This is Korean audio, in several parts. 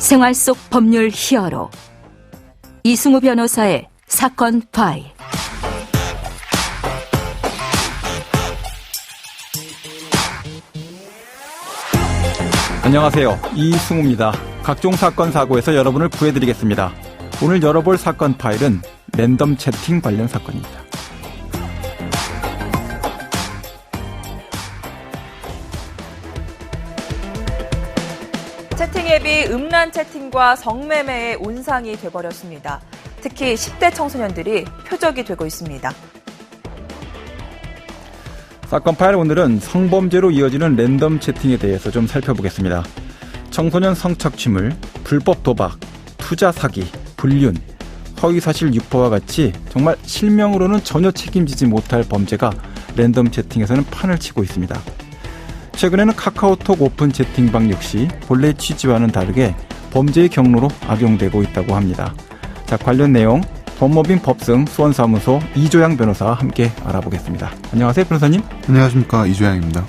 생활 속 법률 히어로 이승우 변호사의 사건 파일. 안녕하세요. 이승우입니다. 각종 사건 사고에서 여러분을 구해드리겠습니다. 오늘 열어볼 사건 파일은 랜덤 채팅 관련 사건입니다. 채팅 앱이 음란 채팅과 성매매의 온상이 돼버렸습니다. 특히 10대 청소년들이 표적이 되고 있습니다. 사건 파일 오늘은 성범죄로 이어지는 랜덤 채팅에 대해서 좀 살펴보겠습니다. 청소년 성착취물, 불법 도박, 투자 사기, 불륜, 허위사실 유포와 같이 정말 실명으로는 전혀 책임지지 못할 범죄가 랜덤 채팅에서는 판을 치고 있습니다. 최근에는 카카오톡 오픈 채팅방 역시 본래 취지와는 다르게 범죄의 경로로 악용되고 있다고 합니다. 자, 관련 내용 법무빈 법승 수원사무소 이조양 변호사와 함께 알아보겠습니다. 안녕하세요, 변호사님. 안녕하십니까, 이조양입니다.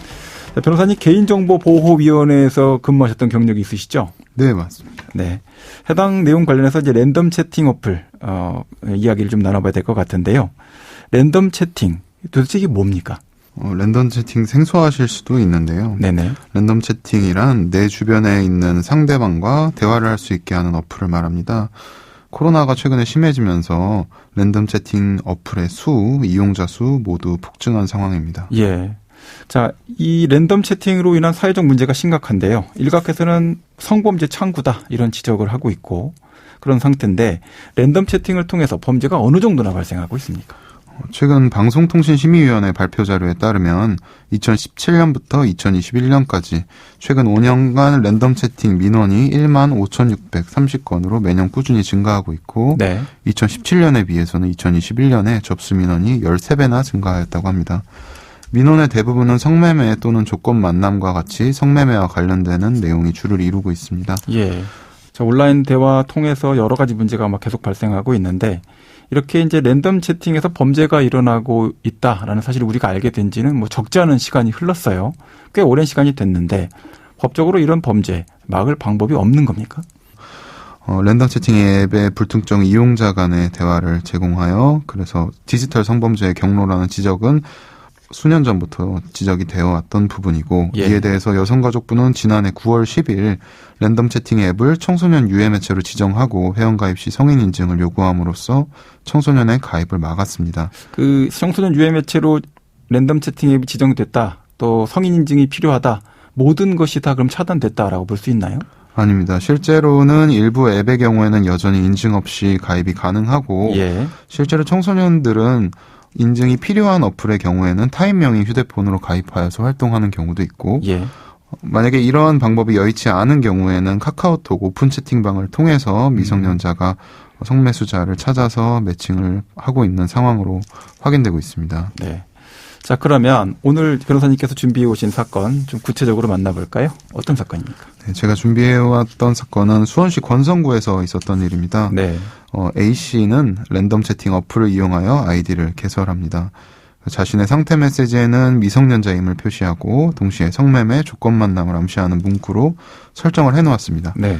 자, 변호사님 개인정보보호위원회에서 근무하셨던 경력이 있으시죠? 네, 맞습니다. 네, 해당 내용 관련해서 이제 랜덤 채팅 어플 이야기를 좀 나눠봐야 될 것 같은데요. 랜덤 채팅 도대체 이게 뭡니까? 랜덤 채팅 생소하실 수도 있는데요. 네네. 랜덤 채팅이란 내 주변에 있는 상대방과 대화를 할 수 있게 하는 어플을 말합니다. 코로나가 최근에 심해지면서 랜덤 채팅 어플의 이용자 수 모두 폭증한 상황입니다. 예. 자, 이 랜덤 채팅으로 인한 사회적 문제가 심각한데요. 일각에서는 성범죄 창구다 이런 지적을 하고 있고 그런 상태인데 랜덤 채팅을 통해서 범죄가 어느 정도나 발생하고 있습니까? 최근 방송통신심의위원회 발표 자료에 따르면 2017년부터 2021년까지 최근 5년간 랜덤 채팅 민원이 15,630건으로 매년 꾸준히 증가하고 있고 네. 2017년에 비해서는 2021년에 접수 민원이 13배나 증가하였다고 합니다. 민원의 대부분은 성매매 또는 조건 만남과 같이 성매매와 관련되는 내용이 주를 이루고 있습니다. 예. 자, 온라인 대화 통해서 여러 가지 문제가 막 계속 발생하고 있는데 이렇게 이제 랜덤 채팅에서 범죄가 일어나고 있다라는 사실을 우리가 알게 된 지는 뭐 적지 않은 시간이 흘렀어요. 꽤 오랜 시간이 됐는데 법적으로 이런 범죄 막을 방법이 없는 겁니까? 랜덤 채팅 앱의 불특정 이용자 간의 대화를 제공하여 그래서 디지털 성범죄의 경로라는 지적은 수년 전부터 지적이 되어 왔던 부분이고 예. 이에 대해서 여성가족부는 지난해 9월 10일 랜덤 채팅 앱을 청소년 유해 매체로 지정하고 회원가입 시 성인 인증을 요구함으로써 청소년의 가입을 막았습니다. 그 청소년 유해 매체로 랜덤 채팅 앱이 지정됐다. 또 성인 인증이 필요하다. 모든 것이 다 그럼 차단됐다라고 볼 수 있나요? 아닙니다. 실제로는 일부 앱의 경우에는 여전히 인증 없이 가입이 가능하고 예. 실제로 청소년들은 인증이 필요한 어플의 경우에는 타인명의 휴대폰으로 가입하여서 활동하는 경우도 있고 예. 만약에 이러한 방법이 여의치 않은 경우에는 카카오톡 오픈 채팅방을 통해서 미성년자가 성매수자를 찾아서 매칭을 하고 있는 상황으로 확인되고 있습니다. 네. 자, 그러면 오늘 변호사님께서 준비해 오신 사건 좀 구체적으로 만나볼까요? 어떤 사건입니까? 네, 제가 준비해왔던 사건은 수원시 권성구에서 있었던 일입니다. 네. A씨는 랜덤 채팅 어플을 이용하여 아이디를 개설합니다. 자신의 상태 메시지에는 미성년자임을 표시하고 동시에 성매매 조건 만남을 암시하는 문구로 설정을 해놓았습니다. 네.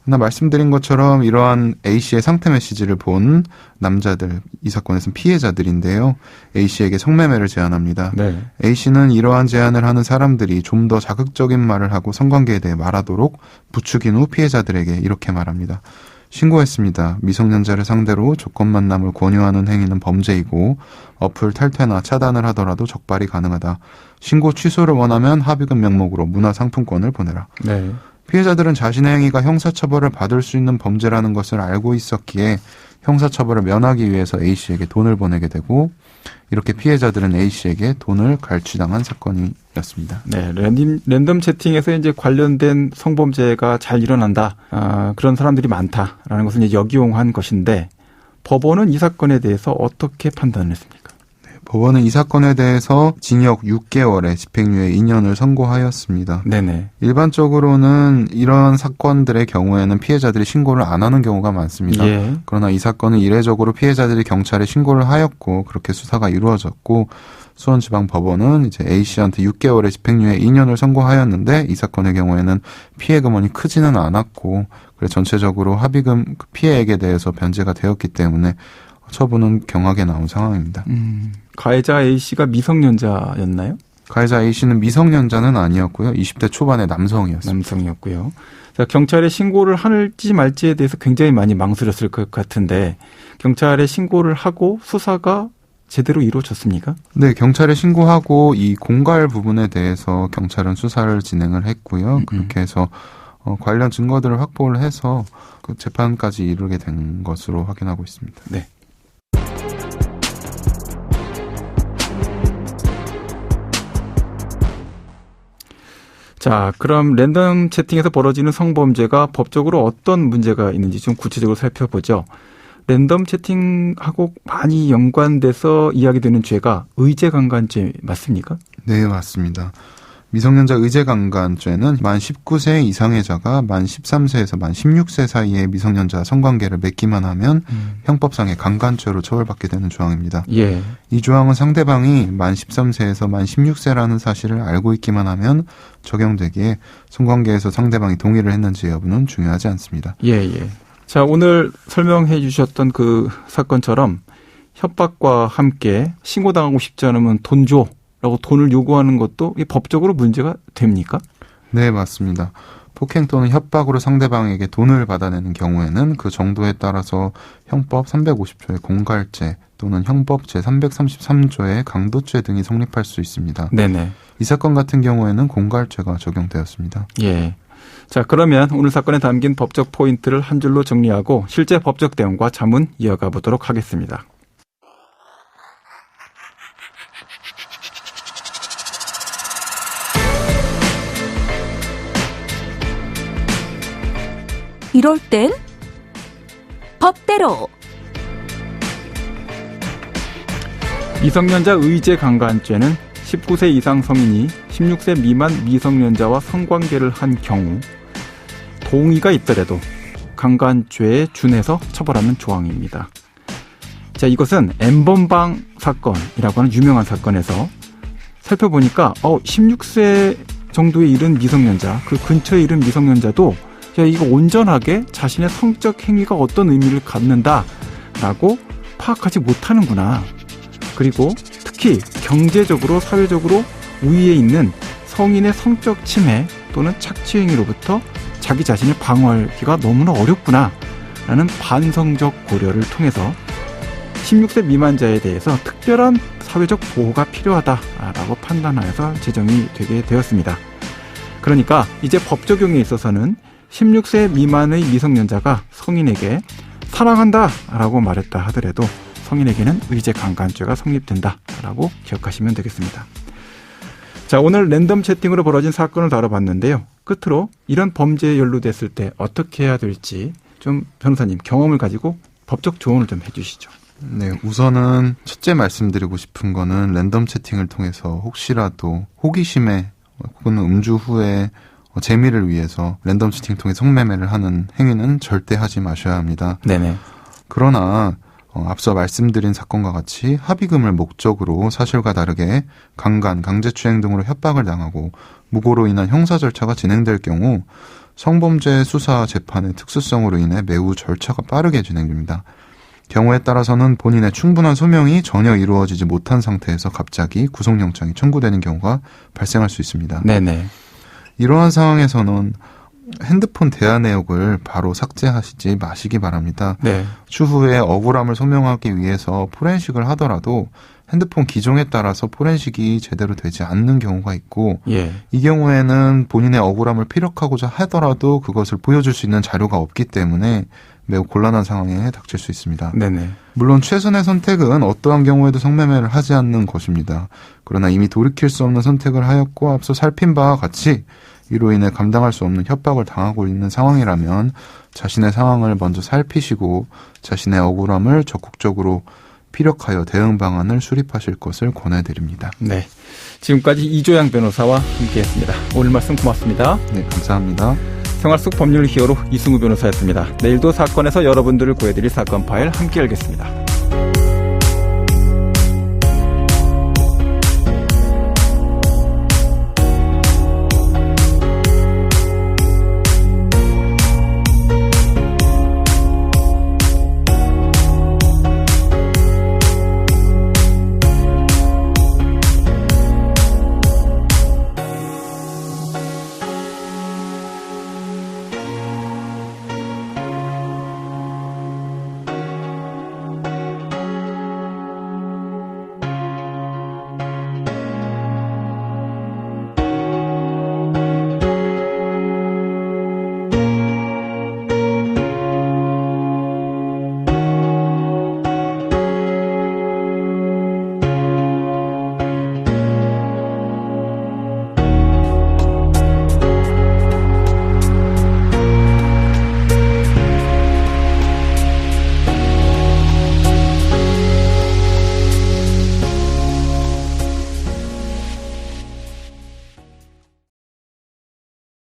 그러나 말씀드린 것처럼 이러한 A씨의 상태 메시지를 본 남자들, 이 사건에서는 피해자들인데요. A씨에게 성매매를 제안합니다. 네. A씨는 이러한 제안을 하는 사람들이 좀 더 자극적인 말을 하고 성관계에 대해 말하도록 부추긴 후 피해자들에게 이렇게 말합니다. 신고했습니다. 미성년자를 상대로 조건 만남을 권유하는 행위는 범죄이고 어플 탈퇴나 차단을 하더라도 적발이 가능하다. 신고 취소를 원하면 합의금 명목으로 문화상품권을 보내라. 네. 피해자들은 자신의 행위가 형사처벌을 받을 수 있는 범죄라는 것을 알고 있었기에 형사처벌을 면하기 위해서 A씨에게 돈을 보내게 되고 이렇게 피해자들은 A씨에게 돈을 갈취당한 사건이었습니다. 네, 랜덤 채팅에서 이제 관련된 성범죄가 잘 일어난다. 그런 사람들이 많다라는 것을 이제 역이용한 것인데 법원은 이 사건에 대해서 어떻게 판단을 했습니까? 법원은 이 사건에 대해서 징역 6개월에 집행유예 2년을 선고하였습니다. 네네. 일반적으로는 이런 사건들의 경우에는 피해자들이 신고를 안 하는 경우가 많습니다. 예. 그러나 이 사건은 이례적으로 피해자들이 경찰에 신고를 하였고 그렇게 수사가 이루어졌고 수원지방법원은 이제 A씨한테 6개월의 집행유예 2년을 선고하였는데 이 사건의 경우에는 피해 금원이 크지는 않았고 그래서 전체적으로 합의금 피해액에 대해서 변제가 되었기 때문에 처분은 경하게 나온 상황입니다. 가해자 A씨가 미성년자였나요? 가해자 A씨는 미성년자는 아니었고요. 20대 초반의 남성이었고요. 자, 경찰에 신고를 할지 말지에 대해서 굉장히 많이 망설였을 것 같은데 경찰에 신고를 하고 수사가 제대로 이루어졌습니까? 네, 경찰에 신고하고 이 공갈 부분에 대해서 경찰은 수사를 진행을 했고요. 그렇게 해서 관련 증거들을 확보를 해서 그 재판까지 이르게 된 것으로 확인하고 있습니다. 네. 자, 그럼 랜덤 채팅에서 벌어지는 성범죄가 법적으로 어떤 문제가 있는지 좀 구체적으로 살펴보죠. 랜덤 채팅하고 많이 연관돼서 이야기되는 죄가 의제강간죄 맞습니까? 네, 맞습니다. 미성년자 의제강간죄는 만 19세 이상의 자가 만 13세에서 만 16세 사이에 미성년자 성관계를 맺기만 하면 형법상의 강간죄로 처벌받게 되는 조항입니다. 예. 이 조항은 상대방이 만 13세에서 만 16세라는 사실을 알고 있기만 하면 적용되기에 성관계에서 상대방이 동의를 했는지 여부는 중요하지 않습니다. 예. 자, 오늘 설명해 주셨던 그 사건처럼 협박과 함께 신고당하고 싶지 않으면 돈 줘 라고 돈을 요구하는 것도 법적으로 문제가 됩니까? 네, 맞습니다. 폭행 또는 협박으로 상대방에게 돈을 받아내는 경우에는 그 정도에 따라서 형법 350조의 공갈죄 또는 형법 제333조의 강도죄 등이 성립할 수 있습니다. 네네. 이 사건 같은 경우에는 공갈죄가 적용되었습니다. 예. 자, 그러면 오늘 사건에 담긴 법적 포인트를 한 줄로 정리하고 실제 법적 대응과 자문 이어가 보도록 하겠습니다. 이럴 땐 법대로. 미성년자 의제강간죄는 19세 이상 성인이 16세 미만 미성년자와 성관계를 한 경우 동의가 있더라도 강간죄에 준해서 처벌하는 조항입니다. 자, 이것은 N번방 사건이라고 하는 유명한 사건에서 살펴보니까 16세 정도에 이른 미성년자, 그 근처에 이른 미성년자도 이거 온전하게 자신의 성적 행위가 어떤 의미를 갖는다라고 파악하지 못하는구나. 그리고 특히 경제적으로 사회적으로 우위에 있는 성인의 성적 침해 또는 착취행위로부터 자기 자신을 방어하기가 너무나 어렵구나 라는 반성적 고려를 통해서 16세 미만자에 대해서 특별한 사회적 보호가 필요하다라고 판단하여서 제정이 되게 되었습니다. 그러니까 이제 법 적용에 있어서는 16세 미만의 미성년자가 성인에게 사랑한다 라고 말했다 하더라도 성인에게는 의제강간죄가 성립된다라고 기억하시면 되겠습니다. 자, 오늘 랜덤 채팅으로 벌어진 사건을 다뤄봤는데요. 끝으로 이런 범죄에 연루됐을 때 어떻게 해야 될지 좀 변호사님 경험을 가지고 법적 조언을 좀 해주시죠. 네, 우선은 첫째 말씀드리고 싶은 거는 랜덤 채팅을 통해서 혹시라도 호기심에 혹은 음주 후에 재미를 위해서 랜덤 채팅 통해 성매매를 하는 행위는 절대 하지 마셔야 합니다. 네네. 그러나 앞서 말씀드린 사건과 같이 합의금을 목적으로 사실과 다르게 강간, 강제추행 등으로 협박을 당하고 무고로 인한 형사 절차가 진행될 경우 성범죄 수사 재판의 특수성으로 인해 매우 절차가 빠르게 진행됩니다. 경우에 따라서는 본인의 충분한 소명이 전혀 이루어지지 못한 상태에서 갑자기 구속영장이 청구되는 경우가 발생할 수 있습니다. 네네. 이러한 상황에서는 핸드폰 대화 내역을 바로 삭제하시지 마시기 바랍니다. 네. 추후에 억울함을 소명하기 위해서 포렌식을 하더라도 핸드폰 기종에 따라서 포렌식이 제대로 되지 않는 경우가 있고 예. 이 경우에는 본인의 억울함을 피력하고자 하더라도 그것을 보여줄 수 있는 자료가 없기 때문에 매우 곤란한 상황에 닥칠 수 있습니다. 네네. 물론 최선의 선택은 어떠한 경우에도 성매매를 하지 않는 것입니다. 그러나 이미 돌이킬 수 없는 선택을 하였고 앞서 살핀 바와 같이 이로 인해 감당할 수 없는 협박을 당하고 있는 상황이라면 자신의 상황을 먼저 살피시고 자신의 억울함을 적극적으로 피력하여 대응 방안을 수립하실 것을 권해드립니다. 네, 지금까지 이조양 변호사와 함께했습니다. 오늘 말씀 고맙습니다. 네, 감사합니다. 생활 속 법률 히어로 이승우 변호사였습니다. 내일도 사건에서 여러분들을 구해드릴 사건 파일 함께 열겠습니다.